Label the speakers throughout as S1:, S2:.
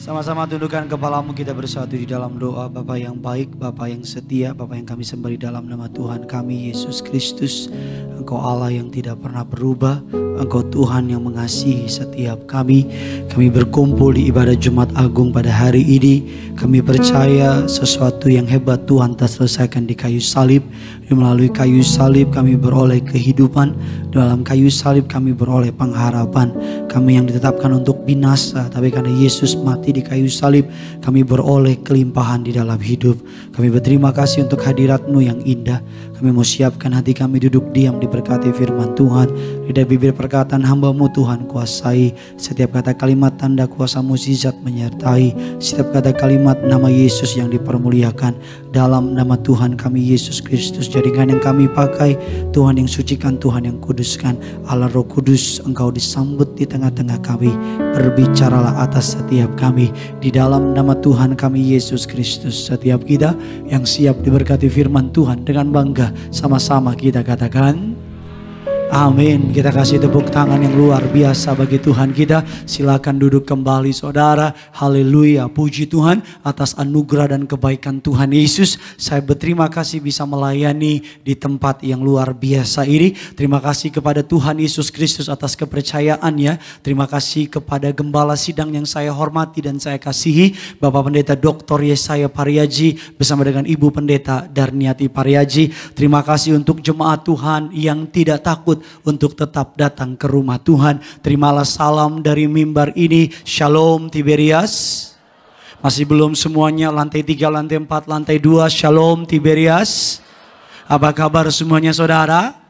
S1: Sama-sama tundukkan kepalamu, kita bersatu di dalam doa. Bapa yang baik, Bapa yang setia, Bapa yang kami sembah di dalam nama Tuhan kami Yesus Kristus. Engkau Allah yang tidak pernah berubah, Engkau Tuhan yang mengasihi setiap kami. Kami berkumpul di ibadah Jumat Agung pada hari ini. Kami percaya sesuatu yang hebat Tuhan telah selesaikan di kayu salib. Melalui kayu salib kami beroleh kehidupan. Dalam kayu salib kami beroleh pengharapan. Kami yang ditetapkan untuk binasa, tapi karena Yesus mati di kayu salib, kami beroleh kelimpahan di dalam hidup. Kami berterima kasih untuk hadirat-Mu yang indah. Kami mau siapkan hati kami duduk diam diberkati firman Tuhan. Lidah bibir perkataan hamba-Mu Tuhan kuasai. Setiap kata kalimat tanda kuasa mukjizat menyertai. Setiap kata kalimat nama Yesus yang dipermuliakan. Dalam nama Tuhan kami Yesus Kristus, jaringan yang kami pakai, Tuhan yang sucikan, Tuhan yang kuduskan. Allah Roh Kudus, Engkau disambut di tengah-tengah kami. Berbicaralah atas setiap kami. Di dalam nama Tuhan kami Yesus Kristus, setiap kita yang siap diberkati firman Tuhan dengan bangga, sama-sama kita katakan amin. Kita kasih tepuk tangan yang luar biasa bagi Tuhan kita. Silakan duduk kembali saudara. Haleluya, puji Tuhan atas anugerah dan kebaikan Tuhan Yesus. Saya berterima kasih bisa melayani di tempat yang luar biasa ini. Terima kasih kepada Tuhan Yesus Kristus atas kepercayaannya. Terima kasih kepada Gembala Sidang yang saya hormati dan saya kasihi, Bapak Pendeta Dr. Yesaya Pariaji bersama dengan Ibu Pendeta Darniati Pariaji. Terima kasih untuk jemaat Tuhan yang tidak takut untuk tetap datang ke rumah Tuhan. Terimalah salam dari mimbar ini. Shalom Tiberias. Masih belum semuanya, lantai 3, lantai 4, lantai 2. Shalom Tiberias. Apa kabar semuanya saudara?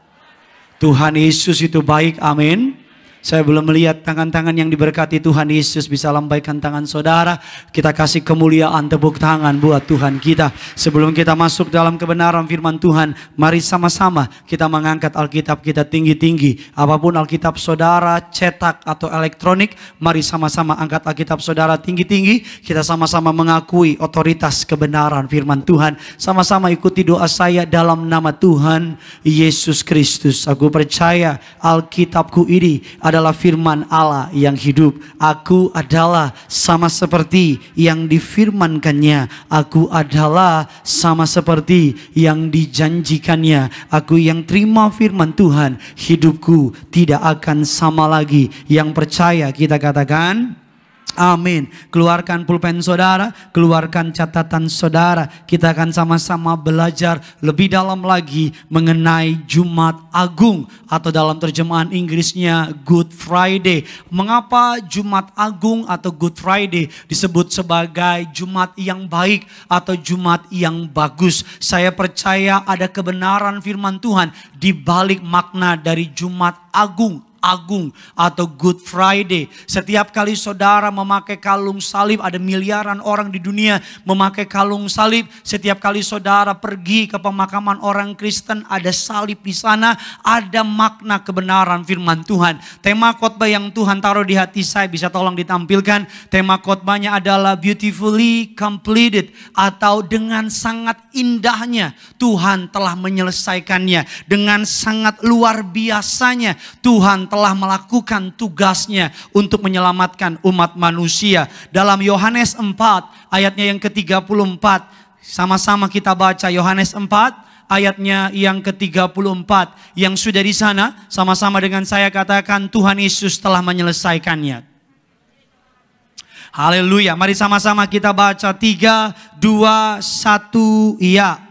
S1: Tuhan Yesus itu baik, amin. Saya belum melihat tangan-tangan yang diberkati Tuhan Yesus, bisa lambaikan tangan saudara. Kita kasih kemuliaan, tepuk tangan buat Tuhan kita. Sebelum kita masuk dalam kebenaran firman Tuhan, mari sama-sama kita mengangkat Alkitab kita tinggi-tinggi. Apapun Alkitab saudara, cetak atau elektronik, mari sama-sama angkat Alkitab saudara tinggi-tinggi. Kita sama-sama mengakui otoritas kebenaran firman Tuhan. Sama-sama ikuti doa saya dalam nama Tuhan Yesus Kristus. Aku percaya Alkitabku ini adalah firman Allah yang hidup. Aku adalah sama seperti yang difirmankannya. Aku adalah sama seperti yang dijanjikannya. Aku yang terima firman Tuhan, hidupku tidak akan sama lagi. Yang percaya kita katakan amin. Keluarkan pulpen saudara, keluarkan catatan saudara. Kita akan sama-sama belajar lebih dalam lagi mengenai Jumat Agung atau dalam terjemahan Inggrisnya Good Friday. Mengapa Jumat Agung atau Good Friday disebut sebagai Jumat yang baik atau Jumat yang bagus? Saya percaya ada kebenaran firman Tuhan di balik makna dari Jumat Agung atau Good Friday. Setiap kali saudara memakai kalung salib, ada miliaran orang di dunia memakai kalung salib. Setiap kali saudara pergi ke pemakaman orang Kristen, ada salib di sana, ada makna kebenaran firman Tuhan. Tema khotbah yang Tuhan taruh di hati saya bisa tolong ditampilkan. Tema khotbahnya adalah beautifully completed, atau dengan sangat indahnya Tuhan telah menyelesaikannya. Dengan sangat luar biasanya Tuhan telah melakukan tugasnya untuk menyelamatkan umat manusia. Dalam Yohanes 4 ayatnya yang ke-34, sama-sama kita baca Yohanes 4 ayatnya yang ke-34. Yang sudah di sana sama-sama dengan saya katakan Tuhan Yesus telah menyelesaikannya. Haleluya. Mari sama-sama kita baca 3, 2, 1 ya.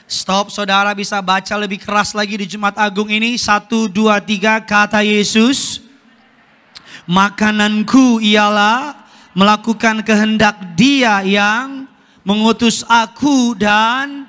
S1: Stop, saudara bisa baca lebih keras lagi di Jumat Agung ini. 1, 2, 3, kata Yesus, makananku ialah melakukan kehendak Dia yang mengutus aku dan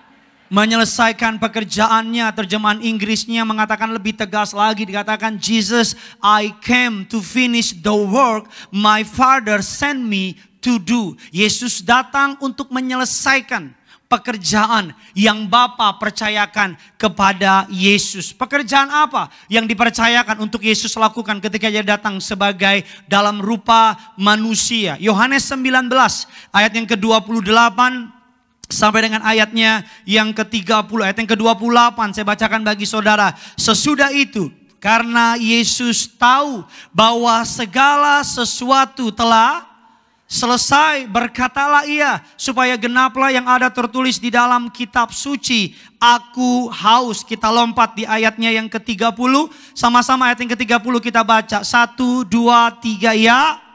S1: menyelesaikan pekerjaannya. Terjemahan Inggrisnya mengatakan lebih tegas lagi, dikatakan Jesus, I came to finish the work my Father sent me to do. Yesus datang untuk menyelesaikan pekerjaan yang Bapa percayakan kepada Yesus. Pekerjaan apa yang dipercayakan untuk Yesus lakukan ketika Dia datang sebagai dalam rupa manusia? Yohanes 19 ayat yang ke-28 Sampai dengan ayatnya yang ke-30, ayat yang ke-28 saya bacakan bagi saudara. Sesudah itu, karena Yesus tahu bahwa segala sesuatu telah selesai, berkatalah ia, supaya genaplah yang ada tertulis di dalam kitab suci, aku haus. Kita lompat di ayatnya yang ke-30, sama-sama ayat yang ke-30 kita baca. 1, 2, 3, ya.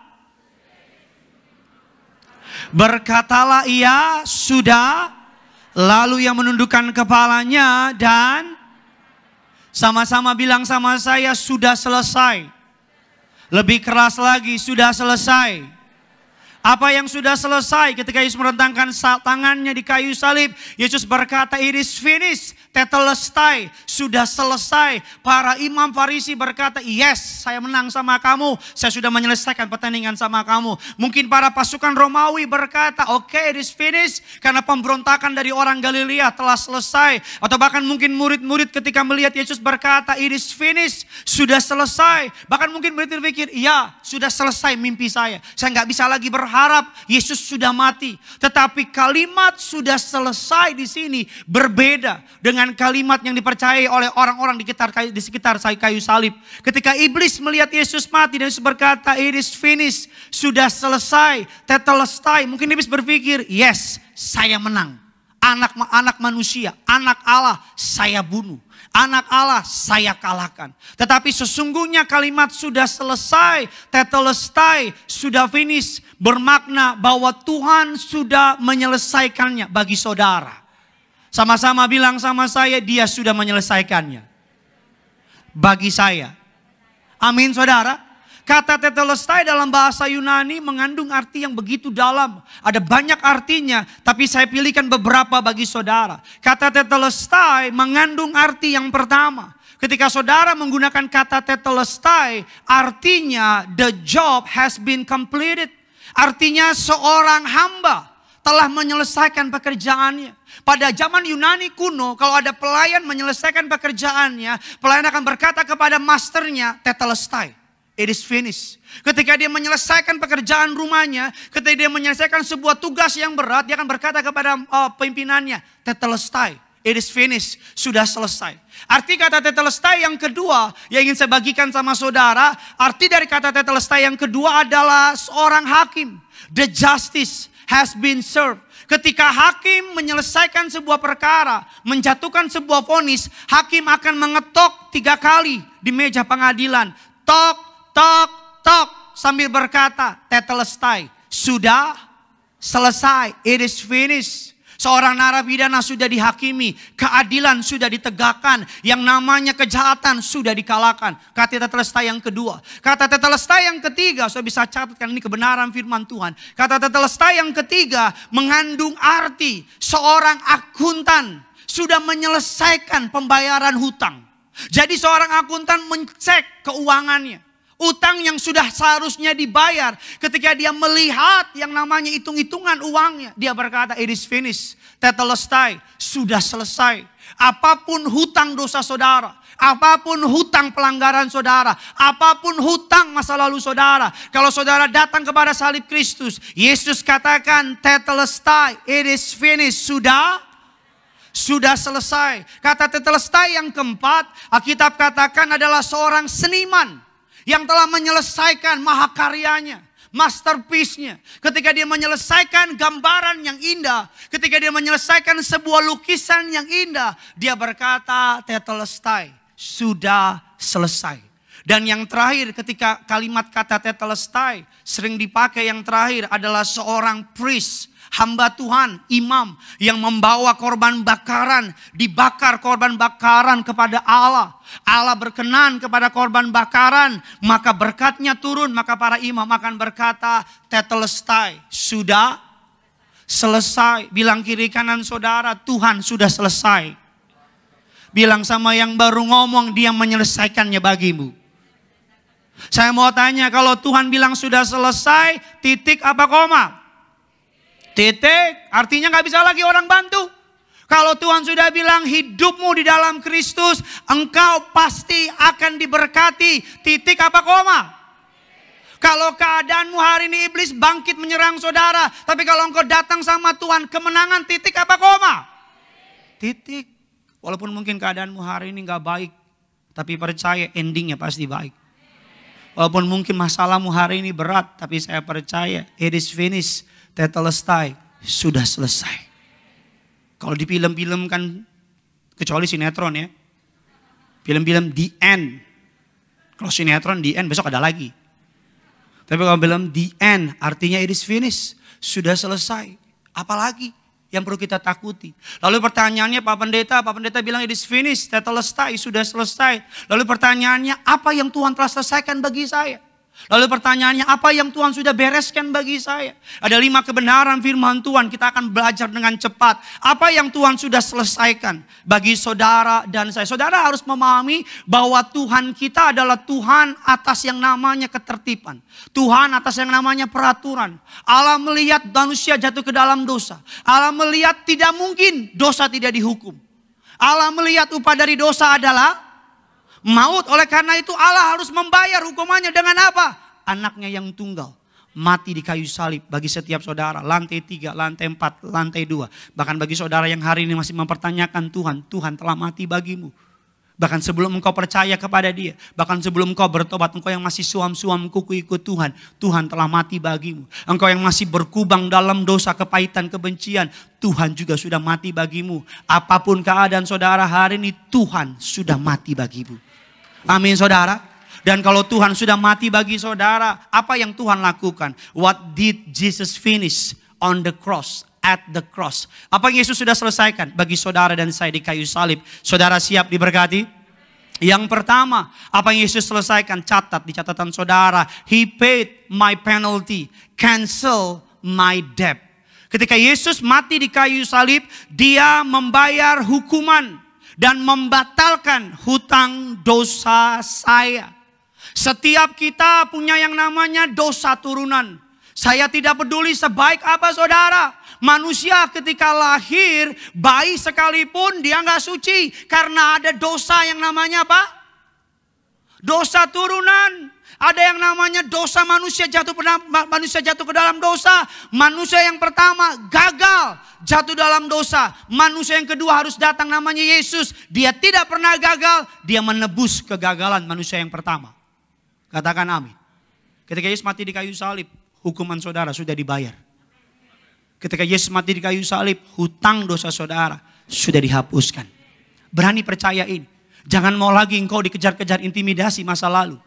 S1: Berkatalah ia, sudah. Lalu ia menundukkan kepalanya dan sama-sama bilang sama saya, sudah selesai. Lebih keras lagi, sudah selesai. Apa yang sudah selesai? Ketika Yesus merentangkan tangannya di kayu salib, Yesus berkata, it is finished, tetelestai, sudah selesai. Para imam Farisi berkata, yes, saya menang sama kamu, saya sudah menyelesaikan pertandingan sama kamu. Mungkin para pasukan Romawi berkata, okay, it is finished, karena pemberontakan dari orang Galilea telah selesai. Atau bahkan mungkin murid-murid ketika melihat Yesus berkata, it is finished, sudah selesai. Bahkan mungkin murid berpikir, ya, sudah selesai mimpi saya nggak bisa lagi berharap Yesus sudah mati. Tetapi kalimat sudah selesai di sini berbeda dengan kalimat yang dipercayai oleh orang-orang di sekitar kayu salib. Ketika iblis melihat Yesus mati dan Yesus berkata, it is finished, sudah selesai, tetelestai. Mungkin iblis berpikir, yes, saya menang. Anak manusia, anak Allah saya bunuh. Anak Allah saya kalahkan. Tetapi sesungguhnya kalimat sudah selesai, tetelestai, sudah finish, bermakna bahwa Tuhan sudah menyelesaikannya bagi saudara. Sama-sama bilang sama saya, dia sudah menyelesaikannya bagi saya. Amin saudara. Kata tetelestai dalam bahasa Yunani mengandung arti yang begitu dalam. Ada banyak artinya, tapi saya pilihkan beberapa bagi saudara. Kata tetelestai mengandung arti yang pertama. Ketika saudara menggunakan kata tetelestai, artinya the job has been completed. Artinya seorang hamba telah menyelesaikan pekerjaannya. Pada zaman Yunani kuno, kalau ada pelayan menyelesaikan pekerjaannya, pelayan akan berkata kepada masternya, tetelestai. It is finished. Ketika dia menyelesaikan pekerjaan rumahnya, ketika dia menyelesaikan sebuah tugas yang berat, dia akan berkata kepada pimpinannya, tetelestai. It is finished. Sudah selesai. Arti kata tetelestai yang kedua yang ingin saya bagikan sama saudara, arti dari kata tetelestai yang kedua adalah seorang hakim. The justice has been served. Ketika hakim menyelesaikan sebuah perkara, menjatuhkan sebuah vonis, hakim akan mengetok 3 kali di meja pengadilan. Tok, tok, tok, sambil berkata, tetelestai, sudah selesai, it is finished. Seorang narapidana sudah dihakimi, keadilan sudah ditegakkan, yang namanya kejahatan sudah dikalahkan. Kata tetelestai yang kedua. Kata tetelestai yang ketiga, saya bisa catatkan ini kebenaran firman Tuhan. Kata tetelestai yang ketiga mengandung arti seorang akuntan sudah menyelesaikan pembayaran hutang. Jadi seorang akuntan mencek keuangannya. Utang yang sudah seharusnya dibayar, ketika dia melihat yang namanya hitung-hitungan uangnya, dia berkata, it is finished, tetelestai, sudah selesai. Apapun hutang dosa saudara, apapun hutang pelanggaran saudara, apapun hutang masa lalu saudara, kalau saudara datang kepada salib Kristus, Yesus katakan, tetelestai, it is finished, sudah selesai. Kata tetelestai yang keempat, Alkitab katakan adalah seorang seniman yang telah menyelesaikan mahakaryanya, masterpiece-nya. Ketika dia menyelesaikan gambaran yang indah, ketika dia menyelesaikan sebuah lukisan yang indah, dia berkata, tetelestai, sudah selesai. Dan yang terakhir, ketika kalimat kata tetelestai sering dipakai, yang terakhir adalah seorang priest, hamba Tuhan, imam yang membawa korban bakaran, dibakar korban bakaran kepada Allah. Allah berkenan kepada korban bakaran, maka berkatnya turun, maka para imam akan berkata, tetelestai, sudah selesai. Bilang kiri kanan saudara, Tuhan sudah selesai. Bilang sama yang baru ngomong, dia menyelesaikannya bagimu. Saya mau tanya, kalau Tuhan bilang sudah selesai, titik apa koma? Titik, artinya gak bisa lagi orang bantu. Kalau Tuhan sudah bilang hidupmu di dalam Kristus, engkau pasti akan diberkati. Titik apa koma? Kalau keadaanmu hari ini iblis bangkit menyerang saudara. Tapi kalau engkau datang sama Tuhan, kemenangan titik apa koma? Titik. Walaupun mungkin keadaanmu hari ini gak baik, tapi percaya endingnya pasti baik. Walaupun mungkin masalahmu hari ini berat, tapi saya percaya it is finished, tetelestai, sudah selesai. Kalau di film-film kan, kecuali sinetron ya. Film-film the end. Kalau sinetron the end, besok ada lagi. Tapi kalau film the end, artinya it is finished. Sudah selesai. Apalagi yang perlu kita takuti. Lalu pertanyaannya Pak Pendeta bilang it is finished, tetelestai, sudah selesai. Lalu pertanyaannya, apa yang Tuhan telah selesaikan bagi saya? Lalu pertanyaannya, apa yang Tuhan sudah bereskan bagi saya? Ada 5 kebenaran firman Tuhan, kita akan belajar dengan cepat. Apa yang Tuhan sudah selesaikan bagi saudara dan saya. Saudara harus memahami bahwa Tuhan kita adalah Tuhan atas yang namanya ketertiban. Tuhan atas yang namanya peraturan. Allah melihat manusia jatuh ke dalam dosa. Allah melihat tidak mungkin dosa tidak dihukum. Allah melihat upah dari dosa adalah maut. Oleh karena itu Allah harus membayar hukumannya dengan apa? Anaknya yang tunggal. Mati di kayu salib bagi setiap saudara. Lantai 3, lantai 4, lantai 2. Bahkan bagi saudara yang hari ini masih mempertanyakan Tuhan. Tuhan telah mati bagimu. Bahkan sebelum engkau percaya kepada Dia. Bahkan sebelum engkau bertobat. Engkau yang masih suam-suam kuku ikut Tuhan. Tuhan telah mati bagimu. Engkau yang masih berkubang dalam dosa, kepahitan, kebencian. Tuhan juga sudah mati bagimu. Apapun keadaan saudara hari ini, Tuhan sudah mati bagimu. Amin saudara. Dan kalau Tuhan sudah mati bagi saudara, apa yang Tuhan lakukan? What did Jesus finish on the cross? At the cross. Apa yang Yesus sudah selesaikan bagi saudara dan saya di kayu salib? Saudara siap diberkati? Yang pertama, apa yang Yesus selesaikan? Catat di catatan saudara. He paid my penalty. Cancel my debt. Ketika Yesus mati di kayu salib, Dia membayar hukuman dan membatalkan hutang dosa saya. Setiap kita punya yang namanya dosa turunan. Saya tidak peduli sebaik apa saudara. Manusia ketika lahir, bayi sekalipun dia nggak suci. Karena ada dosa yang namanya apa? Dosa turunan. Ada yang namanya dosa manusia jatuh ke dalam dosa. Manusia yang pertama gagal jatuh dalam dosa. Manusia yang kedua harus datang namanya Yesus. Dia tidak pernah gagal. Dia menebus kegagalan manusia yang pertama. Katakan amin. Ketika Yesus mati di kayu salib, hukuman saudara sudah dibayar. Ketika Yesus mati di kayu salib, hutang dosa saudara sudah dihapuskan. Berani percaya ini. Jangan mau lagi engkau dikejar-kejar intimidasi masa lalu.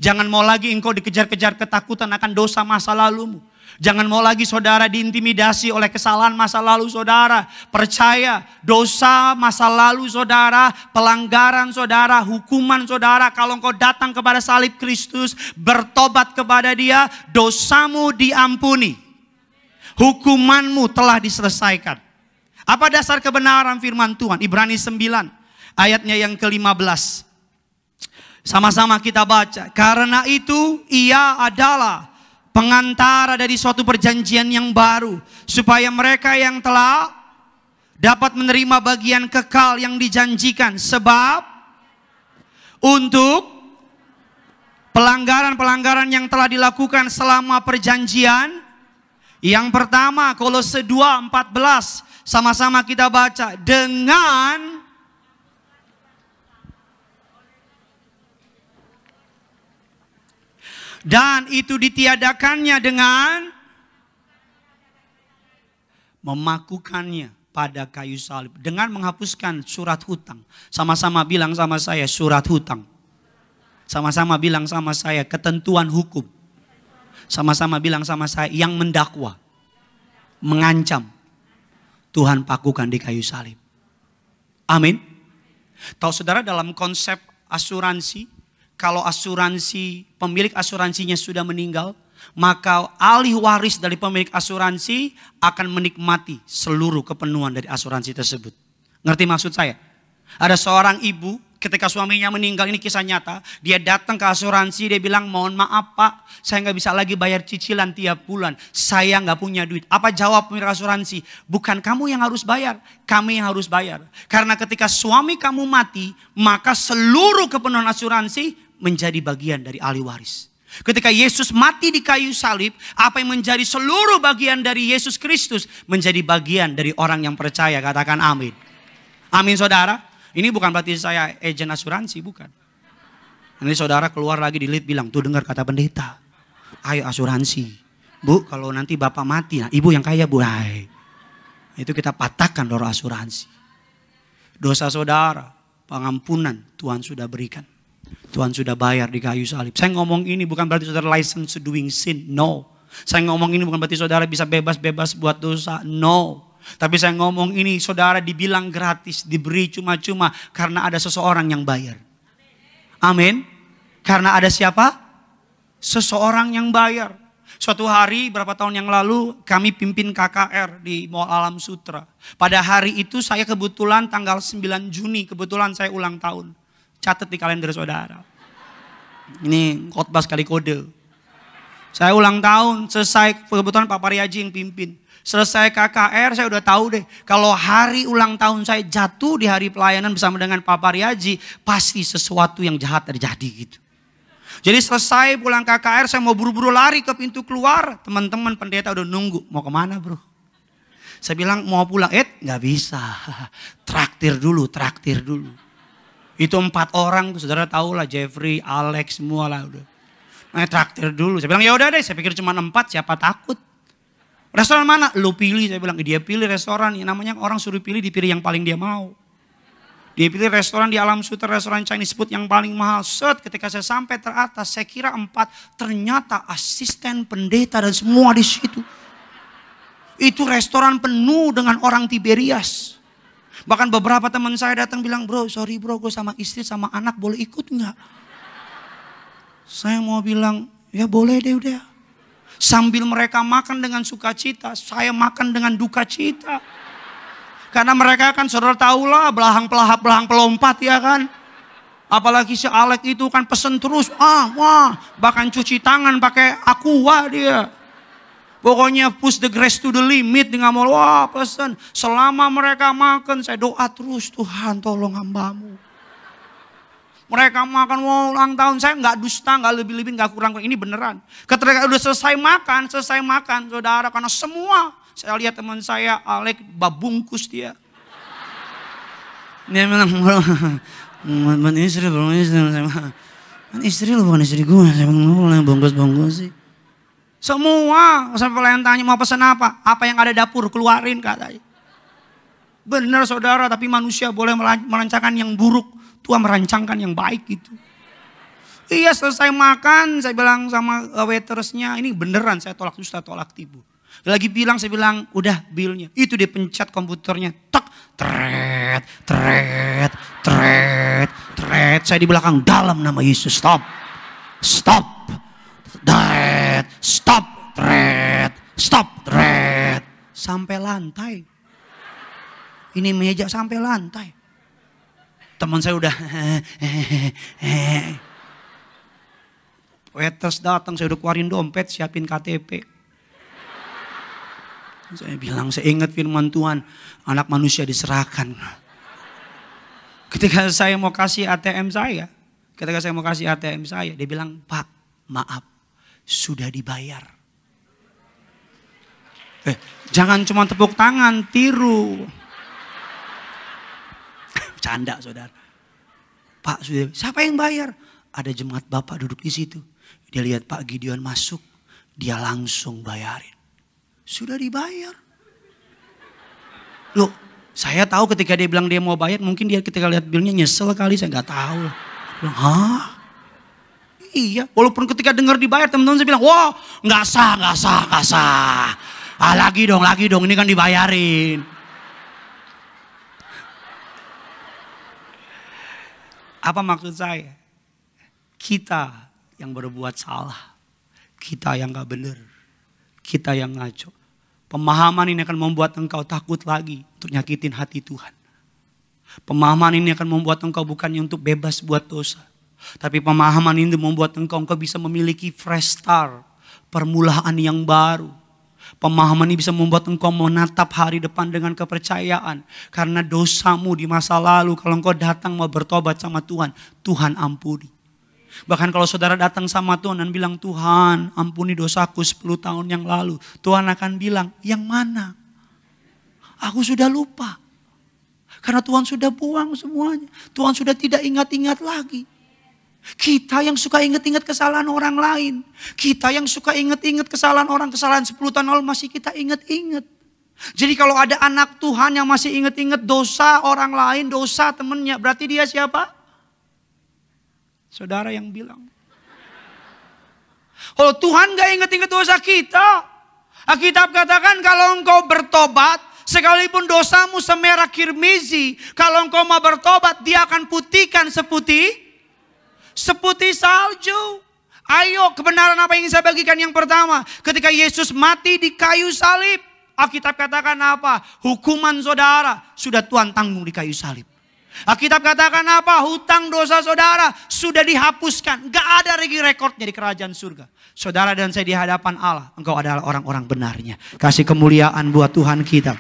S1: Jangan mau lagi engkau dikejar-kejar ketakutan akan dosa masa lalumu. Jangan mau lagi saudara diintimidasi oleh kesalahan masa lalu saudara. Percaya dosa masa lalu saudara, pelanggaran saudara, hukuman saudara. Kalau engkau datang kepada salib Kristus, bertobat kepada Dia, dosamu diampuni. Hukumanmu telah diselesaikan. Apa dasar kebenaran firman Tuhan? Ibrani 9 ayatnya yang ke-15. Sama-sama kita baca. Karena itu Ia adalah pengantara dari suatu perjanjian yang baru. Supaya mereka yang telah dapat menerima bagian kekal yang dijanjikan. Sebab untuk pelanggaran-pelanggaran yang telah dilakukan selama perjanjian. Yang pertama Kolose 2:14. Sama-sama kita baca. Dan itu ditiadakannya dengan memakukannya pada kayu salib. Dengan menghapuskan surat hutang. Sama-sama bilang sama saya surat hutang. Sama-sama bilang sama saya ketentuan hukum. Sama-sama bilang sama saya yang mendakwa. Mengancam. Tuhan pakukan di kayu salib. Amin. Tahu saudara dalam konsep asuransi. Kalau asuransi, pemilik asuransinya sudah meninggal, maka ahli waris dari pemilik asuransi akan menikmati seluruh kepenuhan dari asuransi tersebut. Ngerti maksud saya? Ada seorang ibu ketika suaminya meninggal, ini kisah nyata. Dia datang ke asuransi, dia bilang mohon maaf pak, saya nggak bisa lagi bayar cicilan tiap bulan. Saya nggak punya duit. Apa jawab pemilik asuransi? Bukan kamu yang harus bayar, kami yang harus bayar. Karena ketika suami kamu mati, maka seluruh kepenuhan asuransi menjadi bagian dari ahli waris. Ketika Yesus mati di kayu salib, apa yang menjadi seluruh bagian dari Yesus Kristus menjadi bagian dari orang yang percaya. Katakan amin. Amin saudara. Ini bukan berarti saya agen asuransi, bukan. Nanti saudara keluar lagi di lift bilang, tuh dengar kata pendeta. Ayo asuransi. Bu, kalau nanti bapak mati, nah ibu yang kaya bu. Hai. Itu kita patahkan lor asuransi. Dosa saudara, pengampunan Tuhan sudah berikan. Tuhan sudah bayar di kayu salib. Saya ngomong ini bukan berarti saudara license to doing sin. No. Saya ngomong ini bukan berarti saudara bisa bebas-bebas buat dosa. No. Tapi saya ngomong ini saudara dibilang gratis, diberi cuma-cuma karena ada seseorang yang bayar. Amin. Karena ada siapa? Seseorang yang bayar. Suatu hari berapa tahun yang lalu kami pimpin KKR di Mall Alam Sutra. Pada hari itu saya kebetulan tanggal 9 Juni kebetulan saya ulang tahun. Catat di kalender saudara. Ini khotbah sekali kode. Saya ulang tahun, selesai kebetulan Pak Pariaji yang pimpin. Selesai KKR saya udah tahu deh. Kalau hari ulang tahun saya jatuh di hari pelayanan bersama dengan Pak Pariaji, pasti sesuatu yang jahat terjadi gitu. Jadi selesai pulang KKR saya mau buru-buru lari ke pintu keluar. Teman-teman pendeta udah nunggu. Mau kemana bro? Saya bilang mau pulang. Gak bisa. Traktir dulu. Itu 4 orang tuh saudara tahu lah. Jeffrey, Alex semua lah udah. Nah traktir dulu. Saya bilang ya udah deh. Saya pikir cuma 4 siapa takut. Restoran mana? Lu pilih. Saya bilang dia pilih restoran. Yang namanya orang suruh pilih dipilih yang paling dia mau. Dia pilih restoran di Alam Sutra, restoran Chinese food yang paling mahal. Set ketika saya sampai teratas, saya kira 4. Ternyata asisten pendeta dan semua di situ. Itu restoran penuh dengan orang Tiberias. Bahkan beberapa teman saya datang bilang, bro sorry bro gue sama istri sama anak boleh ikut nggak? Saya mau bilang, ya boleh deh udah. Sambil mereka makan dengan sukacita, saya makan dengan duka cita. Karena mereka kan saudara tahu lah belahang pelahap belahang pelompat ya kan. Apalagi si Alek itu kan pesen terus. Bahkan cuci tangan pakai aqua dia. Pokoknya push the grace to the limit dengan pesen. Selama mereka makan saya doa terus, Tuhan tolong hambamu. Mereka makan ulang tahun saya nggak dusta, nggak lebih-lebih, nggak kurang. Ini beneran. Ketika udah selesai makan saudara, karena semua saya lihat teman saya Alek babungkus dia. Dia bilang, bukan istri, istri lu bukan istri gue. Saya bilang, bungkus sih. Semua sampai pelayan tanya mau pesan apa? Apa yang ada dapur keluarin katanya. Benar saudara, tapi manusia boleh merancangkan yang buruk. Tuhan merancangkan yang baik gitu. Iya selesai makan, saya bilang sama waitersnya, ini beneran saya tolak dusta, tolak tipu. Lagi bilang, saya bilang udah bilnya. Itu dia pencet komputernya, tek, tret. Saya di belakang dalam nama Yesus, stop, tret. Sampai lantai. Ini meja sampai lantai. Teman saya udah waiters datang, saya udah keluarin dompet, siapin KTP. Saya bilang, saya ingat firman Tuhan, anak manusia diserahkan. Ketika saya mau kasih ATM saya, dia bilang, Pak, maaf, sudah dibayar. Jangan cuma tepuk tangan, tiru. Canda saudara. Pak sudah, siapa yang bayar? Ada jemaat Bapak duduk di situ. Dia lihat Pak Gideon masuk, dia langsung bayarin. Sudah dibayar. Loh, saya tahu ketika dia bilang dia mau bayar, mungkin dia ketika lihat bilnya nyesel kali, saya nggak tahu. Hah? Iya, walaupun ketika dengar dibayar teman-teman saya bilang, wah nggak sah. Lagi dong, ini kan dibayarin. Apa maksud saya? Kita yang berbuat salah. Kita yang gak benar. Kita yang ngaco. Pemahaman ini akan membuat engkau takut lagi untuk nyakitin hati Tuhan. Pemahaman ini akan membuat engkau bukannya untuk bebas buat dosa. Tapi pemahaman ini membuat engkau bisa memiliki fresh start. Permulaan yang baru. Pemahaman ini bisa membuat engkau menatap hari depan dengan kepercayaan. Karena dosamu di masa lalu, kalau engkau datang mau bertobat sama Tuhan, Tuhan ampuni. Bahkan kalau saudara datang sama Tuhan dan bilang, Tuhan ampuni dosaku 10 tahun yang lalu. Tuhan akan bilang, yang mana? Aku sudah lupa. Karena Tuhan sudah buang semuanya. Tuhan sudah tidak ingat-ingat lagi. Kita yang suka ingat-ingat kesalahan orang lain. Kita yang suka ingat-ingat kesalahan orang, kesalahan 10 tahun lalu masih kita ingat-ingat. Jadi kalau ada anak Tuhan yang masih ingat-ingat dosa orang lain, dosa temennya, berarti dia siapa? Saudara yang bilang. Kalau Tuhan gak ingat-ingat dosa kita. Alkitab katakan kalau engkau bertobat, sekalipun dosamu semerah kirmizi, kalau engkau mau bertobat, dia akan putihkan seputih salju. Ayo, kebenaran apa yang ingin saya bagikan yang pertama. Ketika Yesus mati di kayu salib, Alkitab katakan apa? Hukuman saudara sudah Tuhan tanggung di kayu salib. Alkitab katakan apa? Hutang dosa saudara sudah dihapuskan. Gak ada lagi rekodnya di kerajaan surga. Saudara dan saya di hadapan Allah, engkau adalah orang-orang benarnya. Kasih kemuliaan buat Tuhan kita.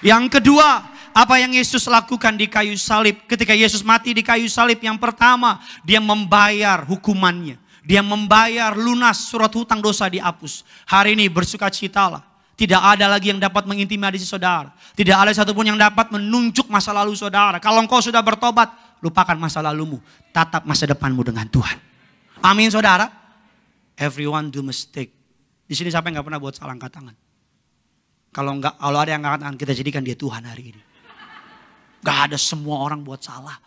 S1: Yang kedua, apa yang Yesus lakukan di kayu salib. Ketika Yesus mati di kayu salib, yang pertama, dia membayar hukumannya. Dia membayar lunas, surat hutang dosa dihapus. Hari ini bersukacitalah. Tidak ada lagi yang dapat mengintimidasi saudara. Tidak ada satupun yang dapat menunjuk masa lalu saudara. Kalau engkau sudah bertobat, lupakan masa lalumu. Tatap masa depanmu dengan Tuhan. Amin saudara. Everyone do mistake. Di sini siapa yang gak pernah buat salah angkat tangan? Kalau ada yang angkat tangan, kita jadikan dia Tuhan hari ini. Gak ada, semua orang buat salah.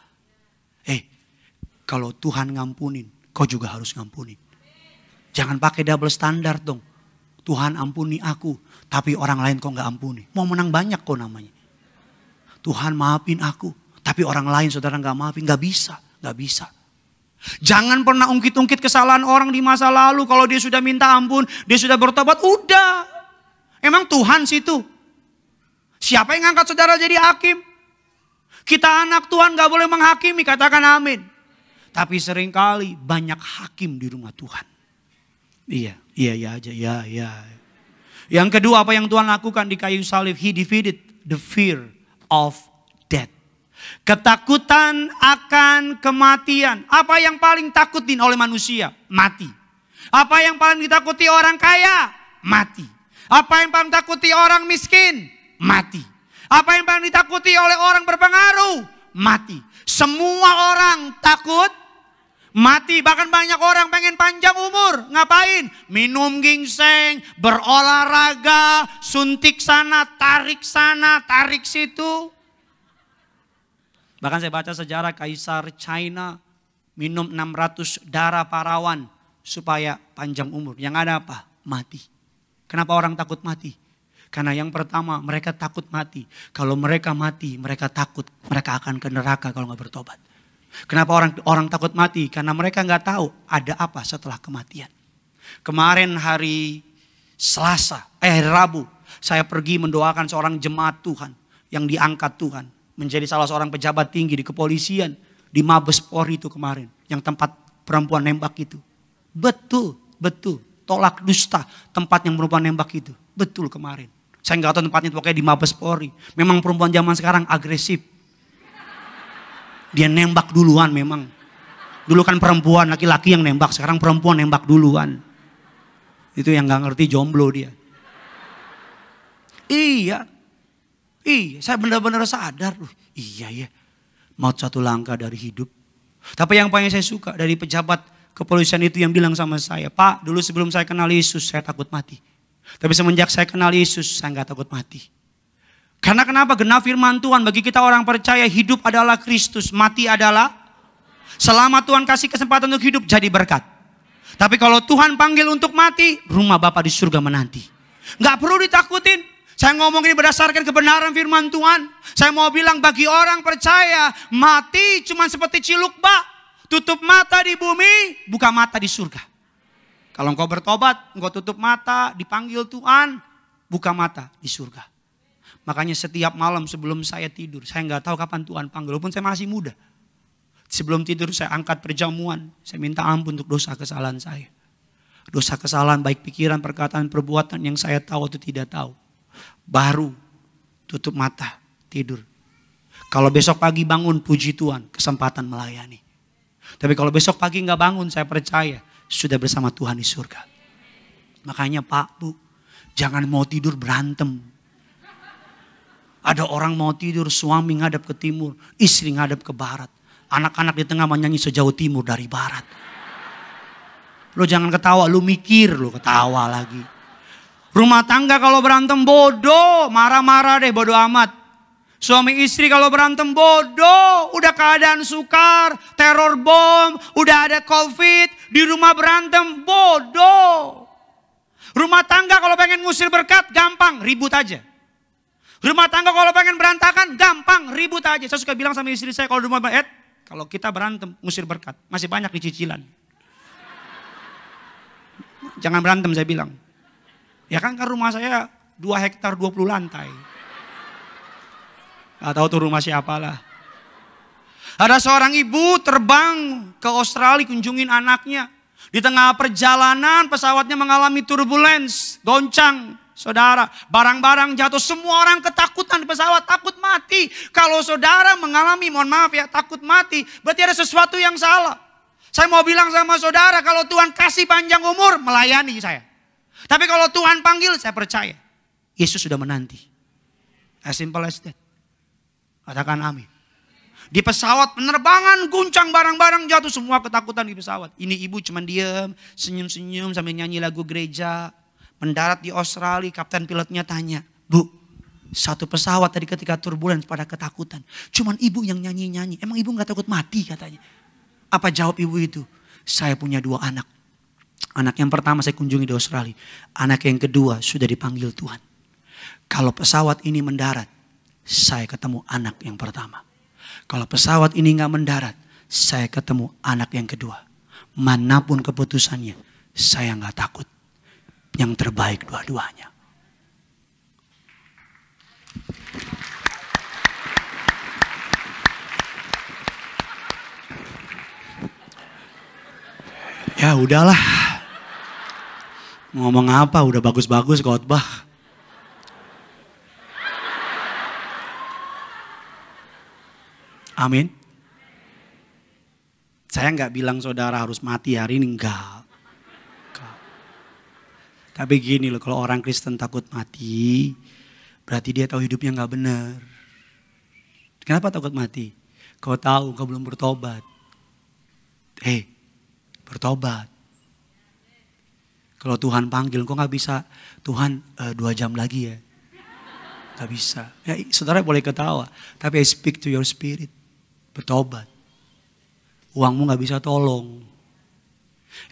S1: Kalau Tuhan ngampunin, kau juga harus ngampunin. Jangan pakai double standard dong. Tuhan ampuni aku, tapi orang lain kok gak ampuni. Mau menang banyak kok namanya. Tuhan maafin aku, tapi orang lain saudara gak maafin. Gak bisa. Jangan pernah ungkit-ungkit kesalahan orang di masa lalu. Kalau dia sudah minta ampun, dia sudah bertobat, udah. Emang Tuhan situ? Siapa yang ngangkat saudara jadi hakim? Kita anak Tuhan gak boleh menghakimi, katakan amin. Tapi seringkali banyak hakim di rumah Tuhan. Iya aja. Yang kedua, apa yang Tuhan lakukan di kayu salib? He defeated the fear of death. Ketakutan akan kematian. Apa yang paling takutin oleh manusia? Mati. Apa yang paling ditakuti orang kaya? Mati. Apa yang paling ditakuti orang miskin? Mati. Apa yang paling ditakuti oleh orang berpengaruh? Mati. Semua orang takut mati. Bahkan banyak orang pengen panjang umur. Ngapain? Minum ginseng, berolahraga, suntik sana, tarik situ. Bahkan saya baca sejarah Kaisar China minum 600 darah parawan supaya panjang umur. Yang ada apa? Mati. Kenapa orang takut mati? Karena yang pertama, mereka takut mati. Kalau mereka mati, mereka takut mereka akan ke neraka kalau nggak bertobat. Kenapa orang takut mati? Karena mereka nggak tahu ada apa setelah kematian. Kemarin hari Rabu, saya pergi mendoakan seorang jemaat Tuhan yang diangkat Tuhan menjadi salah seorang pejabat tinggi di kepolisian di Mabes Polri itu kemarin, yang tempat perempuan nembak itu. Betul. Tolak dusta tempat yang perempuan nembak itu. Betul kemarin. Saya nggak tahu tempatnya, pokoknya di Mabes Polri. Memang perempuan zaman sekarang agresif. Dia nembak duluan memang. Dulu kan perempuan, laki-laki yang nembak. Sekarang perempuan nembak duluan. Itu yang gak ngerti jomblo dia. Iya. Saya benar-benar sadar. Iya ya. Maut satu langkah dari hidup. Tapi yang paling saya suka dari pejabat kepolisian itu yang bilang sama saya, Pak, dulu sebelum saya kenal Yesus saya takut mati. Tapi semenjak saya kenal Yesus saya gak takut mati. Karena kenapa? Genap firman Tuhan, bagi kita orang percaya hidup adalah Kristus, mati adalah. Selama Tuhan kasih kesempatan untuk hidup jadi berkat. Tapi kalau Tuhan panggil untuk mati, rumah Bapa di surga menanti. Gak perlu ditakutin. Saya ngomong ini berdasarkan kebenaran firman Tuhan. Saya mau bilang bagi orang percaya, mati cuma seperti ciluk bak. Tutup mata di bumi, buka mata di surga. Kalau engkau bertobat, engkau tutup mata, dipanggil Tuhan, buka mata di surga. Makanya setiap malam sebelum saya tidur, saya nggak tahu kapan Tuhan panggil, walaupun saya masih muda. Sebelum tidur saya angkat perjamuan, saya minta ampun untuk dosa kesalahan saya. Dosa kesalahan baik pikiran, perkataan, perbuatan yang saya tahu atau tidak tahu. Baru tutup mata, tidur. Kalau besok pagi bangun, puji Tuhan, kesempatan melayani. Tapi kalau besok pagi nggak bangun, saya percaya sudah bersama Tuhan di surga. Makanya Pak, Bu, jangan mau tidur berantem. Ada orang mau tidur, suami ngadap ke timur, istri ngadap ke barat. Anak-anak di tengah menyanyi sejauh timur dari barat. Lo jangan ketawa, lo mikir, lo ketawa lagi. Rumah tangga kalau berantem bodoh, marah-marah deh, bodoh amat. Suami istri kalau berantem bodoh, udah keadaan sukar, teror bom, udah ada COVID, di rumah berantem bodoh. Rumah tangga kalau pengen ngusir berkat, gampang, ribut aja. Rumah tangga kalau pengen berantakan, gampang, ribut aja. Saya suka bilang sama istri saya kalau di rumah, kalau kita berantem, ngusir berkat, masih banyak di cicilan. Jangan berantem, saya bilang. Ya kan rumah saya 2 hektar 20 lantai. Gak tahu tuh rumah siapa lah. Ada seorang ibu terbang ke Australia kunjungin anaknya. Di tengah perjalanan pesawatnya mengalami turbulence, goncang. Saudara, barang-barang jatuh, semua orang ketakutan di pesawat, takut mati. Kalau saudara mengalami, mohon maaf ya, takut mati, berarti ada sesuatu yang salah. Saya mau bilang sama saudara, kalau Tuhan kasih panjang umur, melayani saya. Tapi kalau Tuhan panggil, saya percaya Yesus sudah menanti. As simple as that. Katakan amin. Di pesawat penerbangan guncang, barang-barang jatuh, semua ketakutan di pesawat. Ini ibu cuma diam, senyum-senyum sambil nyanyi lagu gereja. Mendarat di Australia, kapten pilotnya tanya, Bu, satu pesawat tadi ketika turbulens pada ketakutan. Cuman ibu yang nyanyi-nyanyi. Emang ibu gak takut mati katanya? Apa jawab ibu itu? Saya punya 2 anak. Anak yang pertama saya kunjungi di Australia. Anak yang kedua sudah dipanggil Tuhan. Kalau pesawat ini mendarat, saya ketemu anak yang pertama. Kalau pesawat ini gak mendarat, saya ketemu anak yang kedua. Manapun keputusannya, saya gak takut. Yang terbaik dua-duanya. Ya udahlah. Ngomong apa, udah bagus-bagus khotbah. Amin. Saya nggak bilang saudara harus mati hari ini, enggak. Tapi gini loh, kalau orang Kristen takut mati, berarti dia tahu hidupnya nggak benar. Kenapa takut mati? Kau tahu kau belum bertobat. Bertobat. Kalau Tuhan panggil, kok nggak bisa, Tuhan 2 jam lagi ya. Gak bisa. Ya, saudara boleh ketawa, tapi I speak to your spirit. Bertobat. Uangmu gak bisa tolong.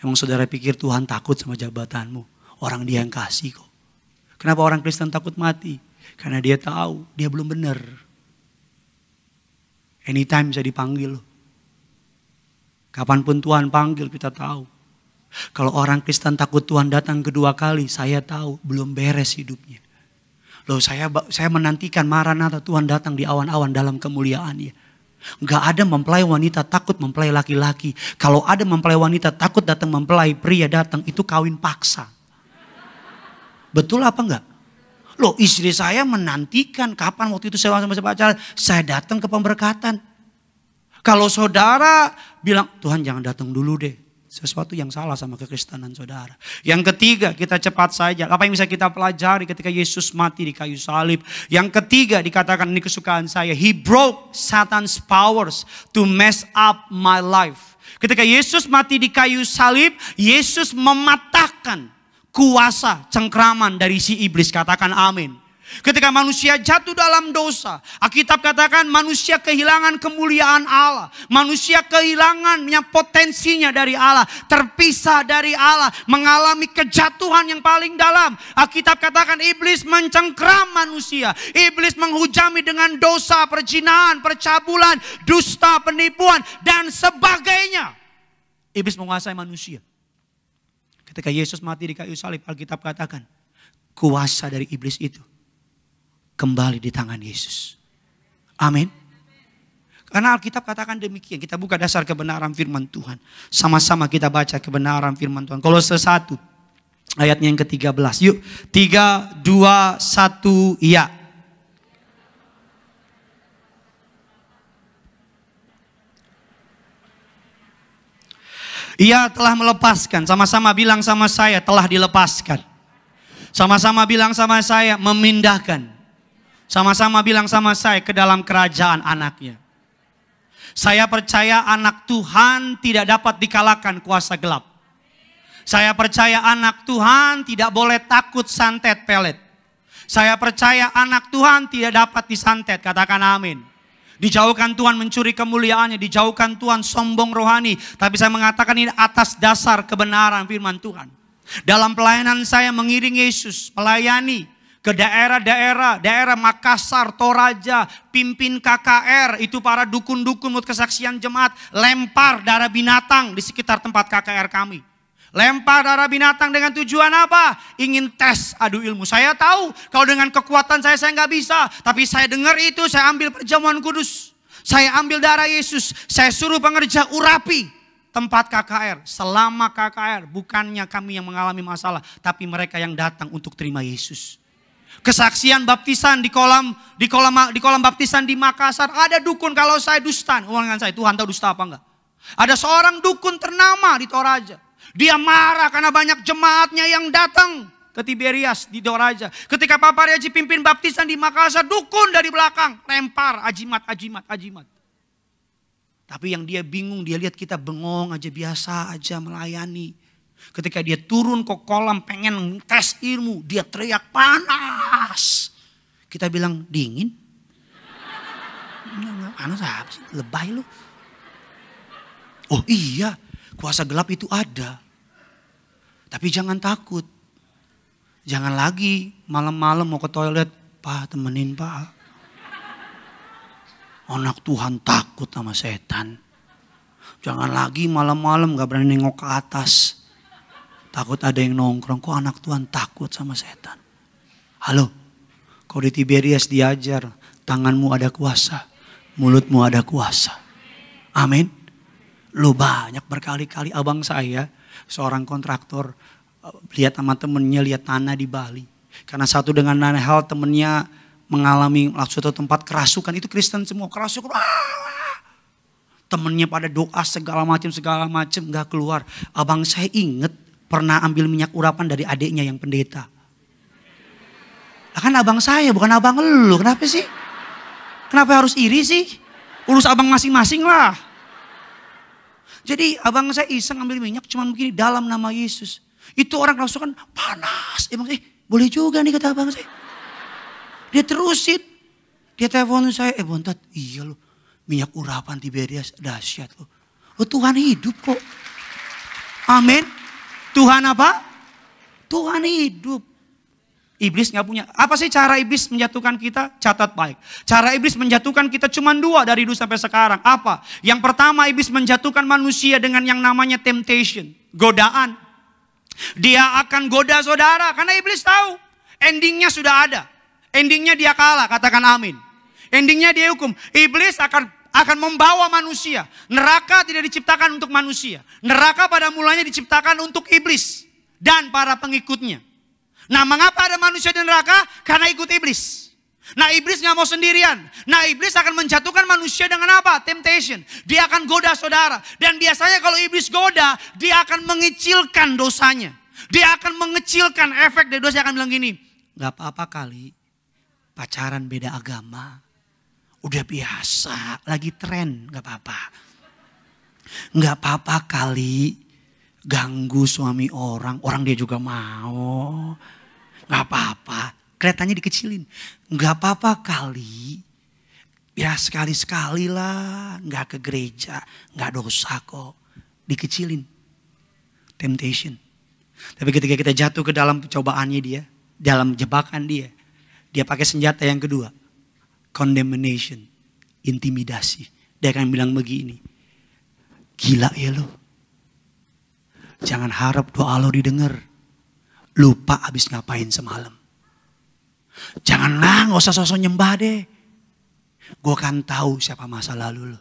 S1: Emang saudara pikir Tuhan takut sama jabatanmu? Orang dia yang kasih kok. Kenapa orang Kristen takut mati? Karena dia tahu dia belum benar. Anytime bisa dipanggil. Kapanpun Tuhan panggil kita tahu. Kalau orang Kristen takut Tuhan datang kedua kali, saya tahu belum beres hidupnya. Loh saya menantikan Maranatha, Tuhan datang di awan-awan dalam kemuliaannya. Gak ada mempelai wanita takut mempelai laki-laki. Kalau ada mempelai wanita takut datang mempelai pria datang, itu kawin paksa. Betul apa enggak? Loh istri saya menantikan kapan waktu itu saya sama pacaran, saya datang ke pemberkatan. Kalau saudara bilang, Tuhan jangan datang dulu deh. Sesuatu yang salah sama kekristenan saudara. Yang ketiga, kita cepat saja. Apa yang bisa kita pelajari ketika Yesus mati di kayu salib? Yang ketiga dikatakan, ini kesukaan saya. He broke Satan's powers to mess up my life. Ketika Yesus mati di kayu salib, Yesus mematahkan kuasa cengkraman dari si iblis. Katakan amin. Ketika manusia jatuh dalam dosa, Alkitab katakan manusia kehilangan kemuliaan Allah. Manusia kehilangan potensinya dari Allah. Terpisah dari Allah. Mengalami kejatuhan yang paling dalam. Alkitab katakan iblis mencengkram manusia. Iblis menghujami dengan dosa, perzinahan, percabulan, dusta, penipuan, dan sebagainya. Iblis menguasai manusia. Ketika Yesus mati di kayu salib, Alkitab katakan kuasa dari iblis itu kembali di tangan Yesus. Amin. Karena Alkitab katakan demikian. Kita buka dasar kebenaran firman Tuhan. Sama-sama kita baca kebenaran firman Tuhan. Kolose 1 ayatnya yang ke-13. Yuk 3, 2, 1 ya. Ia telah melepaskan. Sama-sama bilang sama saya, telah dilepaskan. Sama-sama bilang sama saya, memindahkan. Sama-sama bilang sama saya, ke dalam kerajaan anaknya. Saya percaya anak Tuhan tidak dapat dikalahkan kuasa gelap. Saya percaya anak Tuhan tidak boleh takut santet pelet. Saya percaya anak Tuhan tidak dapat disantet, katakan amin. Dijauhkan Tuhan mencuri kemuliaannya, dijauhkan Tuhan sombong rohani. Tapi saya mengatakan ini atas dasar kebenaran firman Tuhan. Dalam pelayanan saya mengiring Yesus, melayani ke daerah Makassar, Toraja, pimpin KKR, itu para dukun-dukun menurut kesaksian jemaat, lempar darah binatang di sekitar tempat KKR kami. Lempar darah binatang dengan tujuan apa? Ingin tes adu ilmu. Saya tahu kalau dengan kekuatan saya nggak bisa. Tapi saya dengar itu, saya ambil perjamuan kudus. Saya ambil darah Yesus. Saya suruh pengerja urapi tempat KKR. Selama KKR bukannya kami yang mengalami masalah. Tapi mereka yang datang untuk terima Yesus. Kesaksian baptisan di kolam baptisan di Makassar. Ada dukun kalau saya dusta. Dengan saya, Tuhan tahu dusta apa enggak. Ada seorang dukun ternama di Toraja. Dia marah karena banyak jemaatnya yang datang ke Tiberias di Toraja. Ketika Papa Reji pimpin baptisan di Makassar, dukun dari belakang lempar ajimat. Tapi yang dia bingung, dia lihat kita bengong aja, biasa aja melayani. Ketika dia turun ke kolam pengen tes ilmu, dia teriak panas. Kita bilang dingin. Panas apa sih? Lebay lu. Oh iya, kuasa gelap itu ada. Tapi jangan takut. Jangan lagi malam-malam mau ke toilet. Pak, temenin Pak. Anak Tuhan takut sama setan. Jangan lagi malam-malam gak berani nengok ke atas. Takut ada yang nongkrong. Kok anak Tuhan takut sama setan? Halo, kau di Tiberias diajar. Tanganmu ada kuasa. Mulutmu ada kuasa. Amin. Lu banyak berkali-kali abang saya. Seorang kontraktor lihat sama temennya lihat tanah di Bali. Karena satu dengan lain hal temennya mengalami suatu tempat kerasukan. Itu Kristen semua kerasukan. Temennya pada doa segala macam gak keluar. Abang saya inget pernah ambil minyak urapan dari adiknya yang pendeta. Kan abang saya bukan abang lu. Kenapa sih? Kenapa harus iri sih? Urus abang masing-masing lah. Jadi abang saya iseng ambil minyak cuman begini dalam nama Yesus. Itu orang kerasukan panas. Emang boleh juga nih kata abang saya. Dia terusin. Dia telepon saya, Bontat, iya loh. Minyak urapan Tiberias dahsyat loh. Oh Tuhan hidup kok. Amin. Tuhan apa? Tuhan hidup. Iblis gak punya. Apa sih cara iblis menjatuhkan kita? Catat baik. Cara iblis menjatuhkan kita cuma dua dari dulu sampai sekarang. Apa? Yang pertama iblis menjatuhkan manusia dengan yang namanya temptation. Godaan. Dia akan goda saudara. Karena iblis tahu. Endingnya sudah ada. Endingnya dia kalah. Katakan amin. Endingnya dia hukum. Iblis akan membawa manusia. Neraka tidak diciptakan untuk manusia. Neraka pada mulanya diciptakan untuk iblis. Dan para pengikutnya. Nah mengapa ada manusia di neraka? Karena ikut iblis. Nah iblis gak mau sendirian. Nah iblis akan menjatuhkan manusia dengan apa? Temptation. Dia akan goda saudara. Dan biasanya kalau iblis goda, dia akan mengecilkan dosanya. Dia akan mengecilkan efek dari dosa. Dia akan bilang gini, gak apa-apa kali pacaran beda agama. Udah biasa, lagi tren, gak apa-apa. Gak apa-apa kali ganggu suami orang dia juga mau. Gak apa-apa, kelihatannya dikecilin. Gak apa-apa kali, ya sekali-sekali lah, gak ke gereja, gak dosa kok. Dikecilin, temptation. Tapi ketika kita jatuh ke dalam cobaannya dia, dalam jebakan dia pakai senjata yang kedua, condemnation, intimidasi. Dia akan bilang begini, gila ya lo. Jangan harap doa lo didengar. Lupa habis ngapain semalam. Janganlah, gak usah sosok nyembah deh. Gue kan tahu siapa masa lalu lo.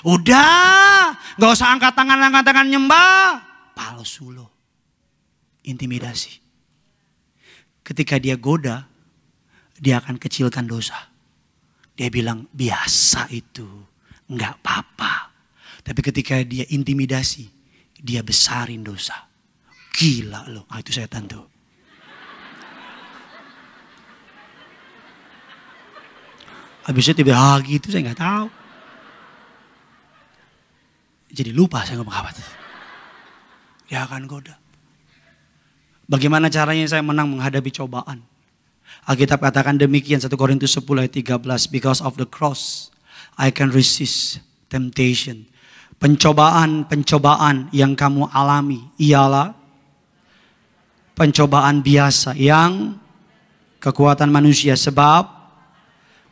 S1: Udah, gak usah angkat tangan nyembah. Palsu lo. Intimidasi. Ketika dia goda, dia akan kecilkan dosa. Dia bilang biasa itu, gak apa-apa. Tapi ketika dia intimidasi, dia besarin dosa. Gila loh, itu setan tuh. Habisnya tiba gitu saya nggak tahu. Jadi lupa saya ngomong apa. Dia akan goda. Bagaimana caranya saya menang menghadapi cobaan? Alkitab katakan demikian 1 Korintus 10 ayat 13. Because of the cross, I can resist temptation. Pencobaan yang kamu alami ialah pencobaan biasa yang kekuatan manusia. Sebab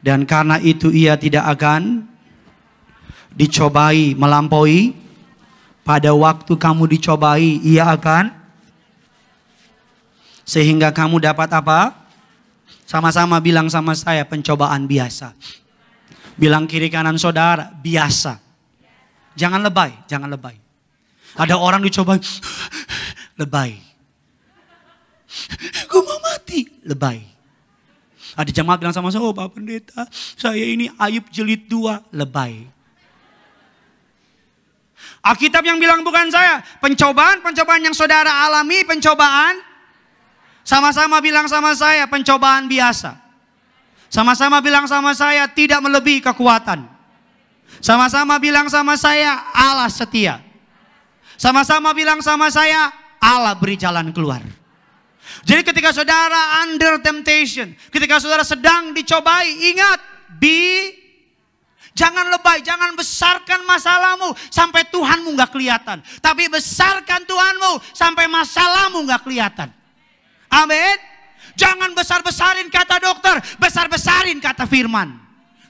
S1: dan karena itu ia tidak akan dicobai melampaui. Pada waktu kamu dicobai, ia akan sehingga kamu dapat apa? Sama-sama bilang sama saya, pencobaan biasa. Bilang kiri kanan saudara, biasa. Jangan lebay, jangan lebay. Ada orang dicoba, lebay. Gue mau mati, lebay. Ada jemaat bilang sama saya, oh Pak Pendeta, saya ini Ayub jilid 2, lebay. Alkitab yang bilang bukan saya. Pencobaan yang saudara alami, pencobaan. Sama-sama bilang sama saya, pencobaan biasa. Sama-sama bilang sama saya, tidak melebihi kekuatan. Sama-sama bilang sama saya, Allah setia. Sama-sama bilang sama saya, Allah beri jalan keluar. Jadi ketika saudara under temptation, ketika saudara sedang dicobai, ingat, jangan lebay, jangan besarkan masalahmu sampai Tuhanmu gak kelihatan. Tapi besarkan Tuhanmu sampai masalahmu gak kelihatan. Amin. Jangan besar-besarin kata dokter, besar-besarin kata firman.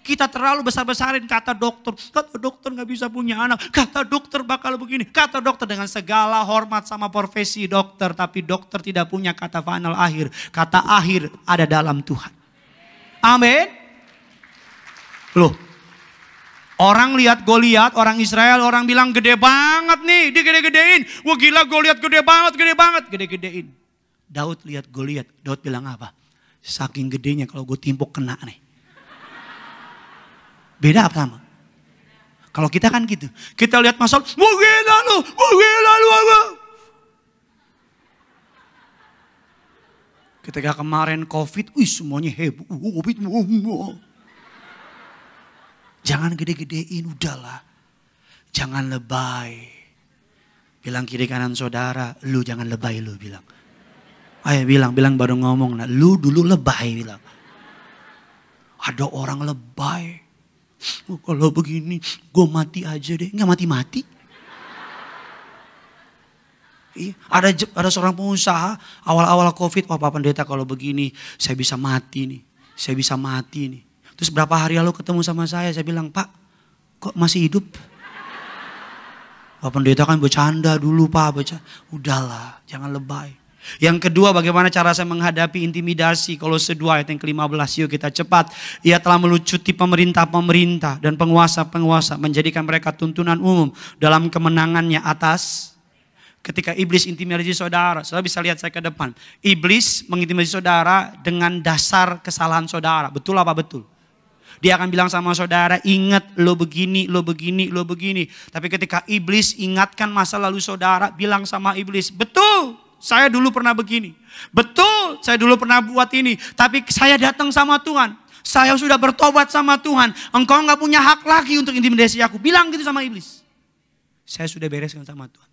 S1: Kita terlalu besar-besarin kata dokter. Kata dokter gak bisa punya anak. Kata dokter bakal begini. Kata dokter dengan segala hormat sama profesi dokter. Tapi dokter tidak punya kata final akhir. Kata akhir ada dalam Tuhan. Amin. Loh. Orang lihat Goliat, orang Israel, orang bilang gede banget nih, digede-gedein. Wah gila Goliat gede banget, gede-gedein. Daud lihat Goliat, Daud bilang apa? Saking gedenya kalau gue timpuk kena nih. Beda apa sama? Kalau kita kan gitu, kita lihat masalah, wah gila lu. Ketika kemarin COVID, semuanya heboh, COVID. Jangan gede-gedein, udahlah. Jangan lebay. Bilang kiri kanan saudara, lu jangan lebay lu bilang. Ayo bilang baru ngomong, nah, lu dulu lebay bilang. Ada orang lebay. Kalau begini, gue mati aja deh. Nggak mati-mati. Ada seorang pengusaha, awal-awal COVID, Pak Pendeta kalau begini, saya bisa mati nih. Terus berapa hari lalu ketemu sama saya bilang, Pak, kok masih hidup? Pak Pendeta kan bercanda dulu Pak, udahlah, jangan lebay. Yang kedua, bagaimana cara saya menghadapi intimidasi? Kolose 2 ayat yang ke-15, yuk kita cepat. Ia telah melucuti pemerintah-pemerintah dan penguasa-penguasa, menjadikan mereka tuntunan umum dalam kemenangannya atas. Ketika iblis intimidasi saudara bisa lihat saya ke depan. Iblis mengintimidasi saudara dengan dasar kesalahan saudara. Betul apa betul? Dia akan bilang sama saudara, ingat lo begini. Tapi ketika iblis ingatkan masa lalu saudara, bilang sama iblis, betul saya dulu pernah begini. Betul saya dulu pernah buat ini. Tapi saya datang sama Tuhan. Saya sudah bertobat sama Tuhan. Engkau gak punya hak lagi untuk intimidasi aku. Bilang gitu sama iblis. Saya sudah bereskan sama Tuhan.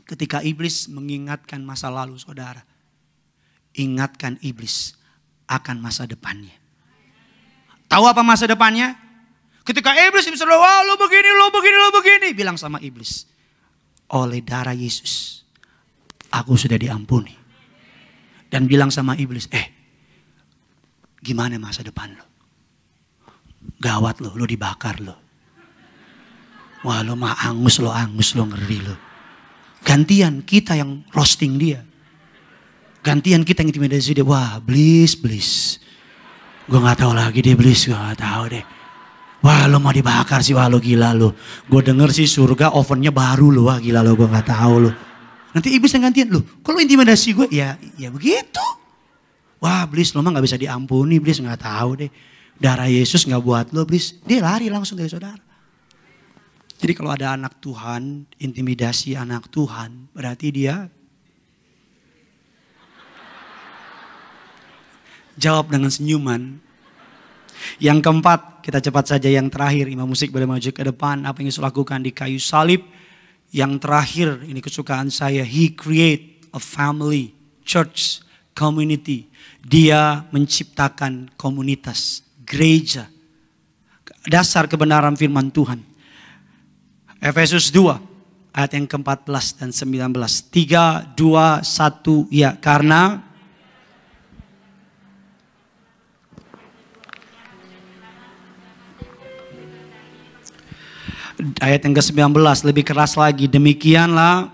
S1: Ketika iblis mengingatkan masa lalu saudara, ingatkan iblis akan masa depannya. Tahu apa masa depannya? Ketika iblis bilang, wah lo begini. Bilang sama iblis, oleh darah Yesus, aku sudah diampuni. Dan bilang sama iblis, gimana masa depan lo? Gawat lo dibakar lo. Wah lo mah angus lo, ngeri lo. Gantian kita yang roasting dia. Gantian kita yang intimidasi dia. Wah bliss. Gue gak tahu lagi deh bliss, gue gak tahu deh. Wah lo mau dibakar sih, wah lo gila lo. Gue denger sih surga ovennya baru lo, wah gila lo, gue gak tahu lo. Nanti iblis yang gantian lo, kalau intimidasi gue ya begitu. Wah bliss lo mah gak bisa diampuni, bliss gak tahu deh. Darah Yesus gak buat lo bliss, dia lari langsung dari saudara. Jadi kalau ada anak Tuhan, intimidasi anak Tuhan, berarti dia jawab dengan senyuman. Yang keempat, kita cepat saja yang terakhir. Imam musik boleh maju ke depan. Apa yang Yesus lakukan di kayu salib. Yang terakhir, ini kesukaan saya. He create a family, church, community. Dia menciptakan komunitas, gereja. Dasar kebenaran firman Tuhan. Efesus 2 ayat yang ke-14 dan 19. 3, 2, 1 ya. Karena ayat yang ke-19 lebih keras lagi. Demikianlah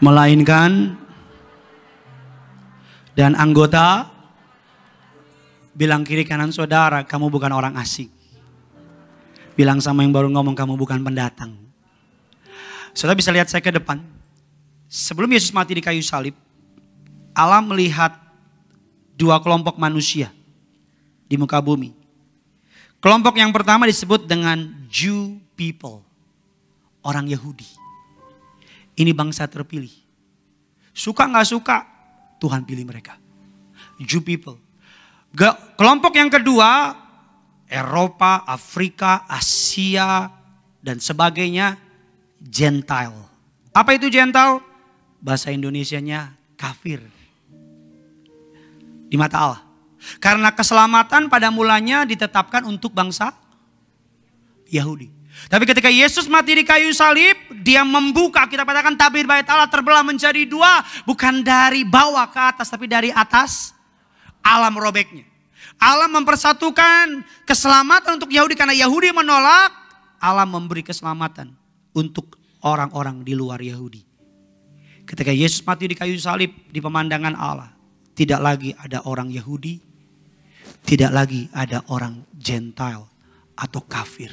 S1: melainkan dan anggota, bilang kiri kanan saudara, kamu bukan orang asing. Bilang sama yang baru ngomong, kamu bukan pendatang. Saudara bisa lihat saya ke depan. Sebelum Yesus mati di kayu salib, Allah melihat dua kelompok manusia di muka bumi. Kelompok yang pertama disebut dengan Jew people. Orang Yahudi. Ini bangsa terpilih. Suka gak suka, Tuhan pilih mereka. Jew people. Kelompok yang kedua, Eropa, Afrika, Asia, dan sebagainya, Gentile. Apa itu Gentile? Bahasa Indonesianya kafir. Di mata Allah. Karena keselamatan pada mulanya ditetapkan untuk bangsa Yahudi. Tapi ketika Yesus mati di kayu salib, dia membuka, kita katakan tabir bait Allah terbelah menjadi dua. Bukan dari bawah ke atas, tapi dari atas Allah merobeknya. Allah mempersatukan keselamatan untuk Yahudi karena Yahudi menolak. Allah memberi keselamatan untuk orang-orang di luar Yahudi. Ketika Yesus mati di kayu salib, di pemandangan Allah, tidak lagi ada orang Yahudi, tidak lagi ada orang Gentile atau kafir.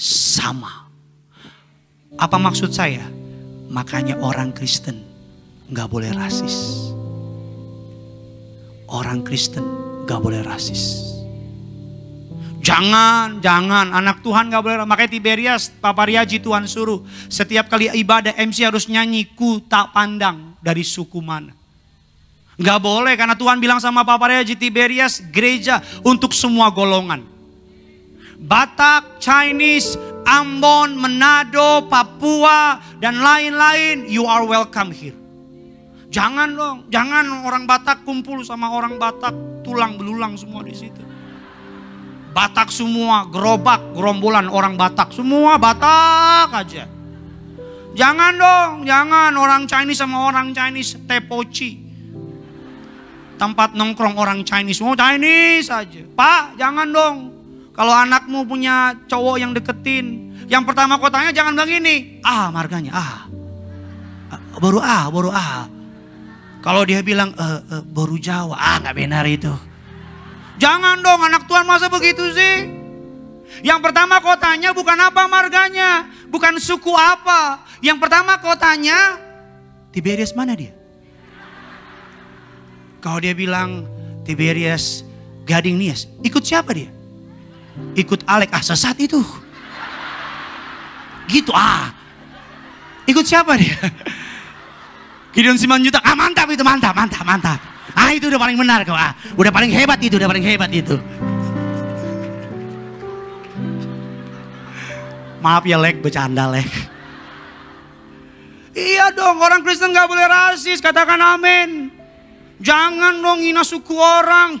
S1: Sama. Apa maksud saya? Makanya orang Kristen gak boleh rasis. Orang Kristen gak boleh rasis. Jangan anak Tuhan gak boleh. Makanya Tiberias, Papa Riaji Tuhan suruh setiap kali ibadah MC harus nyanyi ku tak pandang dari suku mana. Gak boleh karena Tuhan bilang sama Papa Riaji Tiberias, gereja untuk semua golongan. Batak, Chinese, Ambon, Manado, Papua dan lain-lain, you are welcome here. Jangan dong, jangan orang Batak kumpul sama orang Batak tulang belulang semua di situ. Batak semua, gerobak, gerombolan orang Batak, semua Batak aja. Jangan dong, jangan orang Chinese sama orang Chinese tepoci. Tempat nongkrong orang Chinese, semua Chinese aja. Pak, jangan dong. Kalau anakmu punya cowok yang deketin, yang pertama kotanya jangan begini. Marganya, baru Kalau dia bilang baru Jawa, nggak benar itu. Jangan dong, anak Tuhan masa begitu sih? Yang pertama kotanya bukan apa marganya, bukan suku apa. Yang pertama kotanya, Tiberias mana dia? Kalau dia bilang Tiberias Gading Nias, ikut siapa dia? Ikut Alek, sesat itu. Gitu, ikut siapa dia? Gideon Simanjuntak, mantap itu, mantap. Itu udah paling benar kau, udah paling hebat itu. Maaf ya Lek, bercanda Lek. Iya dong, orang Kristen gak boleh rasis, katakan amin. Jangan dong hina suku orang.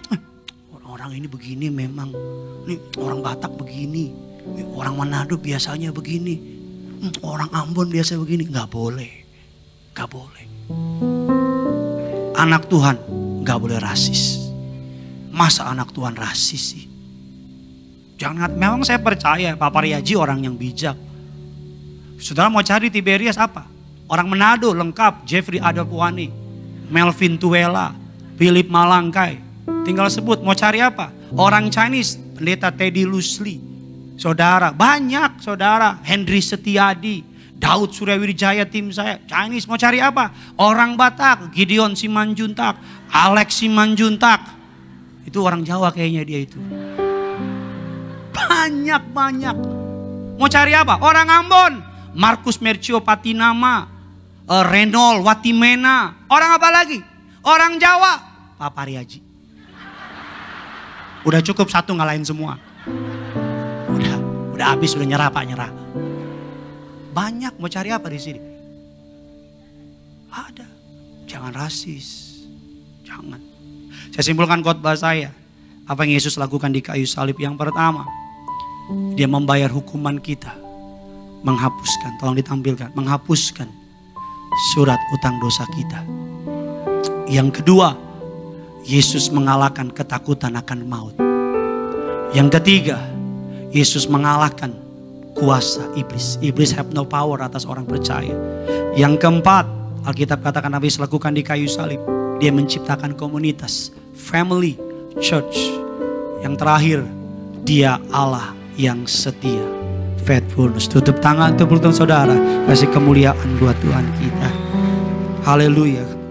S1: Orang ini begini memang, nih orang Batak begini, orang Manado biasanya begini, orang Ambon biasa begini. Gak boleh. Anak Tuhan gak boleh rasis. Masa anak Tuhan rasis sih? Jangan, memang saya percaya Papa Riaji orang yang bijak. Saudara mau cari Tiberias apa? Orang Manado lengkap, Jeffrey Adelpuani, Melvin Tuela, Philip Malangkai. Tinggal sebut mau cari apa? Orang Chinese, Pendeta Teddy Lusli. Saudara, banyak saudara, Henry Setiadi, Daud Suryawijaya tim saya. Chinese mau cari apa? Orang Batak, Gideon Simanjuntak, Alex Simanjuntak. Itu orang Jawa kayaknya dia itu. Banyak. Mau cari apa? Orang Ambon. Markus Mercio Patinama, Renol Watimena. Orang apa lagi? Orang Jawa. Pak Pariaji. Udah cukup satu ngalahin semua. Udah habis, udah nyerah Pak, nyerah. Banyak, mau cari apa di sini? Ada. Jangan rasis. Jangan. Saya simpulkan khotbah saya. Apa yang Yesus lakukan di kayu salib? Yang pertama, dia membayar hukuman kita. Menghapuskan, tolong ditampilkan. Menghapuskan surat utang dosa kita. Yang kedua, Yesus mengalahkan ketakutan akan maut. Yang ketiga, Yesus mengalahkan kuasa iblis. Iblis have no power atas orang percaya. Yang keempat, Alkitab katakan Nabi Yesus lakukan di kayu salib. Dia menciptakan komunitas, family, church. Yang terakhir, dia Allah yang setia. Faithfulness. Tutup tangan, tutup saudara. Kasih kemuliaan buat Tuhan kita. Haleluya.